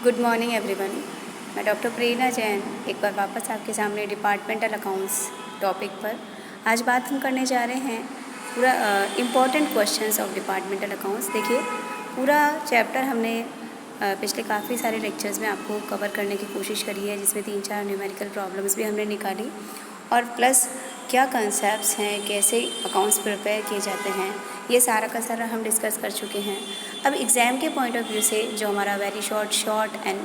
Good morning everyone. मैं doctor प्रेरणा जैन एक बार वापस आपके सामने डिपार्टमेंटल अकाउंट्स टॉपिक पर आज बात हम करने जा रहे हैं पूरा important questions of departmental accounts. देखिए, पूरा चैप्टर हमने पिछले काफ़ी सारे लेक्चर्स में आपको कवर करने की कोशिश करी है, जिसमें 3-4 न्यूमेरिकल प्रॉब्लम्स भी हमने निकाली और प्लस क्या कंसेप्ट्स हैं, कैसे अकाउंट्स प्रिपेयर किए जाते हैं, ये सारा का सारा हम डिस्कस कर चुके हैं। अब एग्ज़ाम के पॉइंट ऑफ व्यू से जो हमारा very short and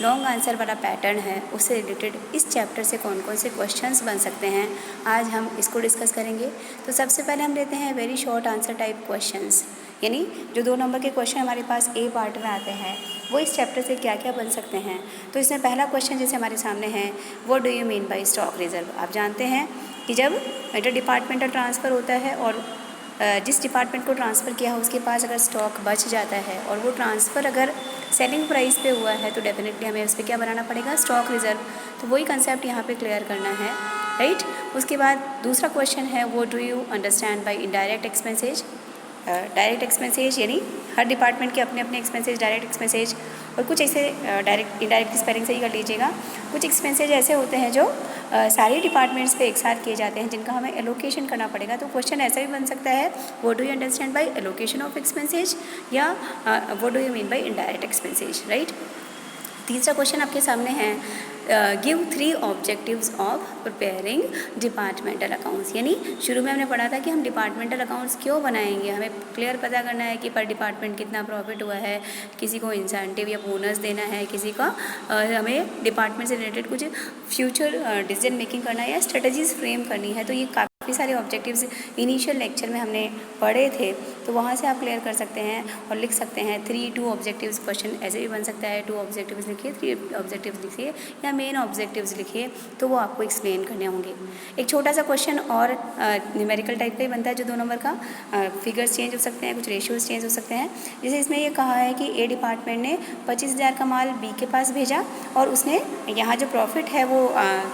long answer वाला पैटर्न है, उससे रिलेटेड इस चैप्टर से कौन कौन से क्वेश्चंस बन सकते हैं, आज हम इसको डिस्कस करेंगे। तो सबसे पहले हम लेते हैं very short answer type questions, यानी जो 2 नंबर के क्वेश्चन हमारे पास ए पार्ट में आते हैं वो इस चैप्टर से क्या क्या बन सकते हैं। तो इसमें पहला क्वेश्चन जैसे हमारे सामने है, what do you mean bye stock reserve. आप जानते हैं कि जब इंटर डिपार्टमेंटल ट्रांसफ़र होता है और जिस डिपार्टमेंट को ट्रांसफ़र किया है उसके पास अगर स्टॉक बच जाता है और वो ट्रांसफ़र अगर सेलिंग प्राइस पे हुआ है तो डेफिनेटली हमें उस पर क्या बनाना पड़ेगा, स्टॉक रिजर्व। तो वही कंसेप्ट यहाँ पे क्लियर करना है, राइट। उसके बाद दूसरा क्वेश्चन है, what do you understand bye indirect expenses. Direct expenses यानी हर डिपार्टमेंट के अपने अपने एक्सपेंसेज, डायरेक्ट एक्सपेंसेज, और कुछ ऐसे डायरेक्ट इंडायरेक्ट की स्पेलिंग सही कर लीजिएगा। कुछ एक्सपेंसेज ऐसे होते हैं जो सारी डिपार्टमेंट्स पे एक साथ किए जाते हैं, जिनका हमें एलोकेशन करना पड़ेगा। तो क्वेश्चन ऐसा भी बन सकता है, what do you understand by allocation of expenses, या what do you mean by indirect expenses, right. तीसरा क्वेश्चन आपके सामने है, give 3 objectives of preparing departmental accounts. यानी शुरू में हमने पढ़ा था कि हम डिपार्टमेंटल अकाउंट्स क्यों बनाएंगे, हमें क्लियर पता करना है कि पर डिपार्टमेंट कितना प्रॉफिट हुआ है, किसी को इंसेंटिव या बोनस देना है, किसी का हमें डिपार्टमेंट से रिलेटेड कुछ फ्यूचर डिसीजन मेकिंग करना है या स्ट्रेटजीज फ्रेम करनी है। तो ये काफ़ी सारे ऑब्जेक्टिव्स इनिशियल लेक्चर में हमने पढ़े थे, तो वहाँ से आप क्लियर कर सकते हैं और लिख सकते हैं 2 ऑब्जेक्टिव्स। क्वेश्चन ऐसे भी बन सकता है, 2 ऑब्जेक्टिव्स लिखिए, 3 ऑब्जेक्टिव्स लिखिए, या मेन ऑब्जेक्टिव्स लिखिए, तो वो आपको एक्सप्लेन करने होंगे। एक छोटा सा क्वेश्चन और न्यूमेरिकल टाइप का ही बनता है, जो 2 नंबर का, फिगर्स चेंज हो सकते हैं, कुछ रेशियोज चेंज हो सकते हैं। जैसे इसमें ये कहा है कि ए डिपार्टमेंट ने 25,000 का माल बी के पास भेजा और उसने यहाँ जो प्रॉफिट है वो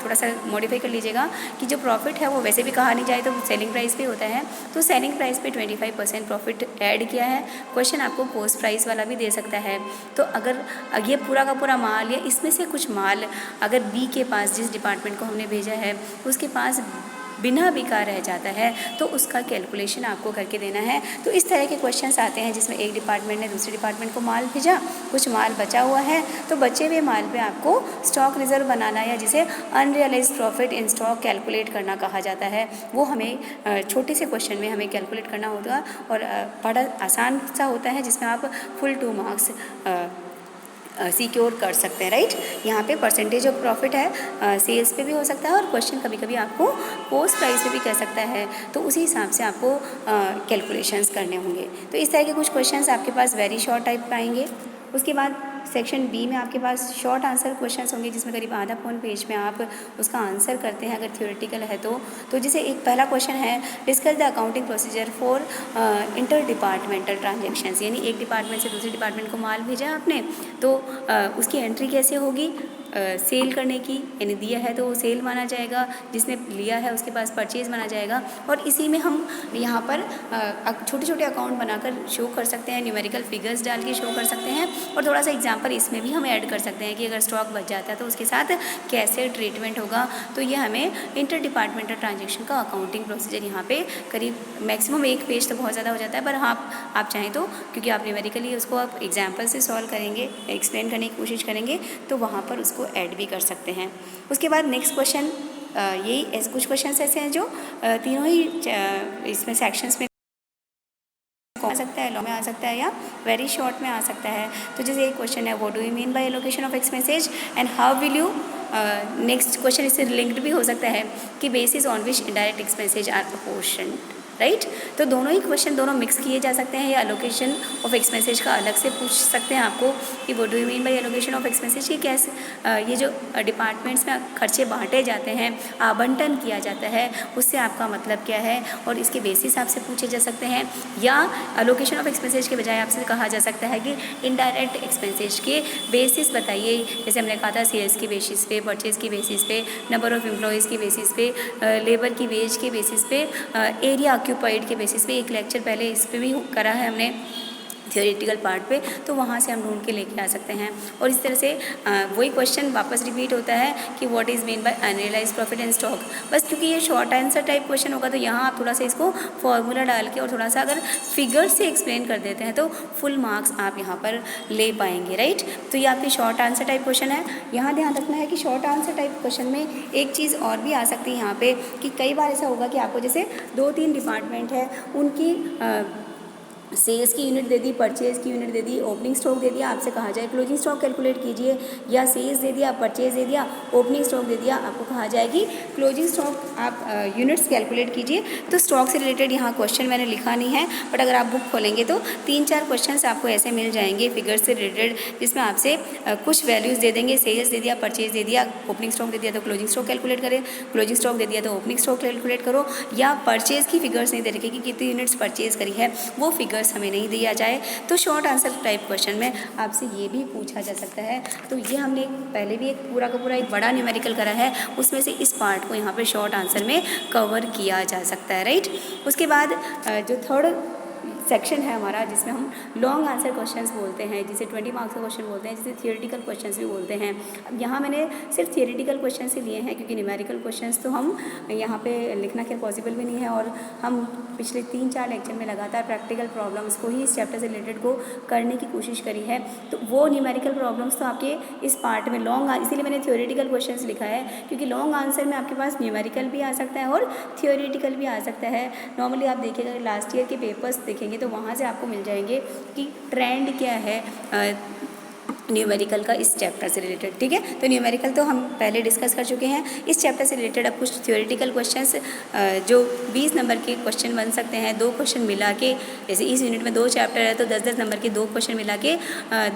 थोड़ा सा मॉडिफाई कर लीजिएगा कि जो प्रॉफिट है वो वैसे भी कहा नहीं जाए तो सेलिंग प्राइस पे होता है, तो सेलिंग प्राइस पे 25% प्रॉफिट ऐड किया है। क्वेश्चन आपको पोस्ट प्राइस वाला भी दे सकता है। तो अगर ये पूरा का पूरा माल या इसमें से कुछ माल अगर बी के पास, जिस डिपार्टमेंट को हमने भेजा है, उसके पास बिना बिका रह जाता है तो उसका कैलकुलेशन आपको करके देना है। तो इस तरह के क्वेश्चंस आते हैं जिसमें एक डिपार्टमेंट ने दूसरे डिपार्टमेंट को माल भेजा, कुछ माल बचा हुआ है, तो बचे हुए माल पे आपको स्टॉक रिजर्व बनाना या जिसे unrealised profit in stock calculate करना कहा जाता है, वो हमें छोटे से क्वेश्चन में हमें कैलकुलेट करना होगा और बड़ा आसान सा होता है, जिसमें आप फुल 2 मार्क्स सिक्योर कर सकते हैं, राइट। यहाँ पे परसेंटेज ऑफ प्रॉफिट है, सेल्स पे भी हो सकता है और क्वेश्चन कभी कभी आपको पोस्ट प्राइस पे भी कह सकता है, तो उसी हिसाब से आपको कैलकुलेशंस करने होंगे। तो इस तरह के कुछ क्वेश्चंस आपके पास वेरी शॉर्ट टाइप आएंगे। उसके बाद सेक्शन बी में आपके पास शॉर्ट आंसर क्वेश्चंस होंगे, जिसमें करीब आधा पौन पेज में आप उसका आंसर करते हैं अगर थियोरेटिकल है तो जैसे एक पहला क्वेश्चन है, discuss the accounting procedure for inter departmental transactions. यानी एक डिपार्टमेंट से दूसरे डिपार्टमेंट को माल भेजा आपने, तो उसकी एंट्री कैसे होगी, सेल करने की, यानी दिया है तो वो सेल माना जाएगा, जिसने लिया है उसके पास परचेज माना जाएगा। और इसी में हम यहाँ पर छोटे छोटे अकाउंट बनाकर शो कर सकते हैं, न्यूमेरिकल फिगर्स डाल के शो कर सकते हैं, और थोड़ा सा एग्जांपल इसमें भी हम ऐड कर सकते हैं कि अगर स्टॉक बच जाता है तो उसके साथ कैसे ट्रीटमेंट होगा। तो ये हमें इंटर डिपार्टमेंटल ट्रांजेक्शन का अकाउंटिंग प्रोसीजर यहाँ पे करीब मैक्सिमम 1 पेज तो बहुत ज़्यादा हो जाता है, पर हाँ आप चाहें तो, क्योंकि आप न्यूमेरिकली उसको आप एग्जाम्पल से सॉल्व करेंगे, एक्सप्लेन करने की कोशिश करेंगे, तो वहाँ पर उसको ऐड भी कर सकते हैं। उसके बाद नेक्स्ट क्वेश्चन, यही ऐसे कुछ क्वेश्चन ऐसे हैं जो तीनों ही इसमें सेक्शंस में आ सकता है, लॉ में आ सकता है या वेरी शॉर्ट में आ सकता है। तो जैसे एक क्वेश्चन है, what do you mean by allocation of expenses and how will you, next question इससे लिंक्ड भी हो सकता है कि basis on which indirect expenses are proportion, right. तो दोनों ही क्वेश्चन दोनों मिक्स किए जा सकते हैं, या एलोकेशन ऑफ एक्सपेंसेज का अलग से पूछ सकते हैं आपको कि what do you mean by allocation of expenses, कि कैसे ये जो डिपार्टमेंट्स में खर्चे बांटे जाते हैं, आवंटन किया जाता है, उससे आपका मतलब क्या है, और इसके बेसिस आपसे पूछे जा सकते हैं। या एलोकेशन ऑफ एक्सपेंसेज के बजाय आपसे कहा जा सकता है कि इनडायरेक्ट एक्सपेंसेज के बेसिस बताइए, जैसे हमने कहा था सेल्स के बेसिस पे, परचेज की बेसिस पे, नंबर ऑफ़ एम्प्लॉयज़ की बेसिस पे, लेबर की वेज के बेसिस पे, एरिया ऑक्यूपाइड के बेसिस पे। एक लेक्चर पहले इस पे भी करा है हमने, थियोरेटिकल पार्ट पे, तो वहाँ से हम ढूंढ के लेके आ सकते हैं। और इस तरह से वही क्वेश्चन वापस रिपीट होता है कि what is mean by unrealised profit and stock. बस क्योंकि ये शॉर्ट आंसर टाइप क्वेश्चन होगा तो यहाँ आप थोड़ा सा इसको फॉर्मूला डाल के और थोड़ा सा अगर फिगर से एक्सप्लेन कर देते हैं तो फुल मार्क्स आप यहाँ पर ले पाएंगे, राइट। तो ये आपकी शॉर्ट आंसर टाइप क्वेश्चन है। यहाँ ध्यान रखना है कि शॉर्ट आंसर टाइप क्वेश्चन में एक चीज़ और भी आ सकती है यहाँ पे कि कई बार ऐसा होगा कि आपको जैसे 2-3 डिपार्टमेंट है, उनकी सेल्स की यूनिट दे दी, परचेज की यूनिट दे दी, ओपनिंग स्टॉक दे दिया, आपसे कहा जाए क्लोजिंग स्टॉक कैलकुलेट कीजिए, या सेल्स दे दिया, परचेज दे दिया, ओपनिंग स्टॉक दे दिया, आपको कहा जाएगी क्लोजिंग स्टॉक आप यूनिट्स कैलकुलेट कीजिए। तो स्टॉक से रिलेटेड यहाँ क्वेश्चन मैंने लिखा नहीं है, बट अगर आप बुक खोलेंगे तो 3-4 क्वेश्चन आपको ऐसे मिल जाएंगे फिगर से रिलेटेड, जिसमें आपसे कुछ वैल्यूज़ दे देंगे, सेल्स दे दिया, परचेज दे दिया, ओपनिंग स्टॉक दे दिया तो क्लोजिंग स्टॉक कैलकुलेट करें, क्लोजिंग स्टॉक दे दिया तो ओपनिंग स्टॉक कैलकुलेट करो, या परचेज की फिगर्स नहीं दे रखे कि कितनी यूनिट्स परचेज करी है, वो फिगर्स हमें नहीं दिया जाए। तो शॉर्ट आंसर टाइप क्वेश्चन में आपसे ये भी पूछा जा सकता है। तो ये हमने पहले भी एक पूरा का पूरा एक बड़ा न्यूमेरिकल करा है, उसमें से इस पार्ट को यहाँ पे शॉर्ट आंसर में कवर किया जा सकता है, राइट। उसके बाद जो थर्ड सेक्शन है हमारा, जिसमें हम लॉन्ग आंसर क्वेश्चंस बोलते हैं, जिसे 20 मार्क्स का क्वेश्चन बोलते हैं, जिसे थियोरेटिकल क्वेश्चंस भी बोलते हैं। अब यहाँ मैंने सिर्फ थियोरेटिकल क्वेश्चन से लिए हैं, क्योंकि न्यूमेरिकल क्वेश्चंस तो हम यहाँ पे लिखना खैर पॉसिबल भी नहीं है, और हम पिछले 3-4 लेक्चर में लगातार प्रैक्टिकल प्रॉब्लम्स को ही इस चैप्टर से रिलेटेड को करने की कोशिश करी है। तो वो न्यूमेरिकल प्रॉब्लम्स तो आपके इस पार्ट में लॉन्ग, इसीलिए मैंने थियोरेटिकल क्वेश्चन लिखा है, क्योंकि लॉन्ग आंसर में आपके पास न्यूमेरिकल भी आ सकता है और थियोरेटिकल भी आ सकता है। नॉर्मली आप देखिएगा लास्ट ईयर के पेपर्स देखेंगे तो वहाँ से आपको मिल जाएंगे कि ट्रेंड क्या है न्यूमेरिकल का इस चैप्टर से रिलेटेड, ठीक है। तो न्यूमेरिकल तो हम पहले डिस्कस कर चुके हैं। इस चैप्टर से रिलेटेड अब कुछ थ्योरेटिकल क्वेश्चंस जो 20 नंबर के क्वेश्चन बन सकते हैं, 2 क्वेश्चन मिला के, जैसे इस यूनिट में 2 चैप्टर है तो 10-10 नंबर के 2 क्वेश्चन मिला के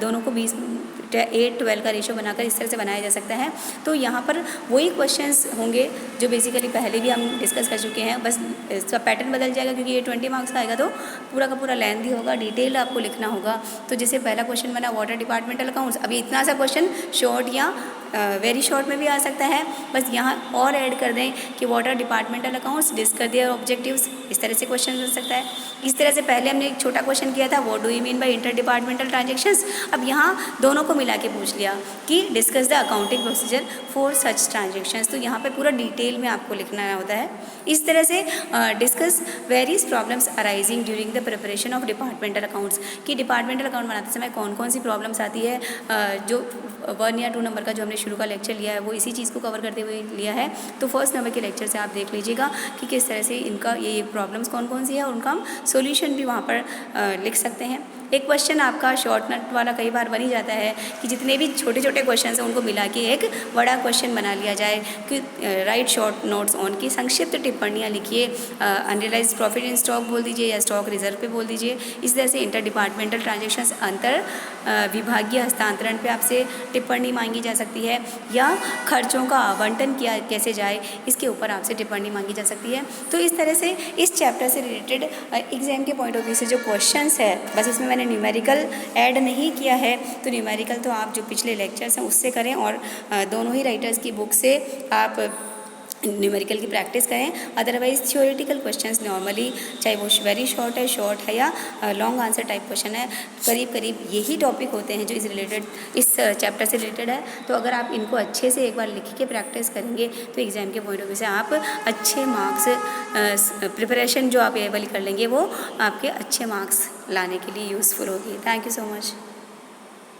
दोनों को 8-12 का रेशो बनाकर इस तरह से बनाया जा सकता है। तो यहाँ पर वही क्वेश्चंस होंगे जो बेसिकली पहले भी हम डिस्कस कर चुके हैं, बस इसका पैटर्न बदल जाएगा, क्योंकि ये 20 मार्क्स का आएगा तो पूरा का पूरा लेंथी होगा, डिटेल आपको लिखना होगा। तो जैसे पहला क्वेश्चन बना वाटर डिपार्टमेंटल अकाउंट्स, अभी इतना सा क्वेश्चन शॉर्ट या वेरी शॉर्ट में भी आ सकता है, बस यहाँ और ऐड कर दें कि water departmental accounts discuss their objectives, इस तरह से क्वेश्चन बन सकता है। इस तरह से पहले हमने एक छोटा क्वेश्चन किया था, what do you mean bye inter departmental transactions, अब यहाँ दोनों को मिला के पूछ लिया कि discuss the accounting procedure for such transactions. तो यहाँ पर पूरा डिटेल में आपको लिखना होता है। इस तरह से discuss various problems arising during the preparation of departmental accounts, कि डिपार्टमेंटल अकाउंट बनाते समय कौन कौन सी प्रॉब्लम्स आती है। जो 1 या 2 नंबर का जो हमने शुरू का लेक्चर लिया है वो इसी चीज़ को कवर करते हुए लिया है। तो फर्स्ट नंबर के लेक्चर से आप देख लीजिएगा कि किस तरह से इनका ये प्रॉब्लम्स कौन कौन सी है और उनका हम सोल्यूशन भी वहाँ पर लिख सकते हैं। एक क्वेश्चन आपका शॉर्ट नोट वाला कई बार बन ही जाता है कि जितने भी छोटे छोटे क्वेश्चन हैं उनको मिला के एक बड़ा क्वेश्चन बना लिया जाए कि राइट शॉर्ट नोट्स ऑन की संक्षिप्त टिप्पणियाँ लिखिए, अनरियलाइज्ड प्रॉफिट इन स्टॉक बोल दीजिए या स्टॉक रिजर्व पे बोल दीजिए। इस तरह से इंटर डिपार्टमेंटल ट्रांजेक्शन्स अंतर विभागीय हस्तांतरण पे आपसे टिप्पणी मांगी जा सकती है, या खर्चों का आवंटन किया कैसे जाए इसके ऊपर आपसे टिप्पणी मांगी जा सकती है। तो इस तरह से इस चैप्टर से रिलेटेड एग्जाम के पॉइंट ऑफ व्यू से जो क्वेश्चंस है, बस इसमें मैंने न्यूमेरिकल ऐड नहीं किया है। तो न्यूमेरिकल तो आप जो पिछले लेक्चर्स हैं उससे करें, और दोनों ही राइटर्स की बुक से आप न्यूमेरिकल की प्रैक्टिस करें। अदरवाइज थ्योरेटिकल क्वेश्चंस नॉर्मली चाहे वो वेरी शॉर्ट है या लॉन्ग आंसर टाइप क्वेश्चन है, करीब करीब यही टॉपिक होते हैं जो इस चैप्टर से रिलेटेड है। तो अगर आप इनको अच्छे से एक बार लिख के प्रैक्टिस करेंगे तो एग्ज़ाम के पॉइंट ऑफ व्यू से आप अच्छे मार्क्स प्रिपरेशन जो आप एबल कर लेंगे वो आपके अच्छे मार्क्स लाने के लिए यूज़फुल होगी। Thank you so much.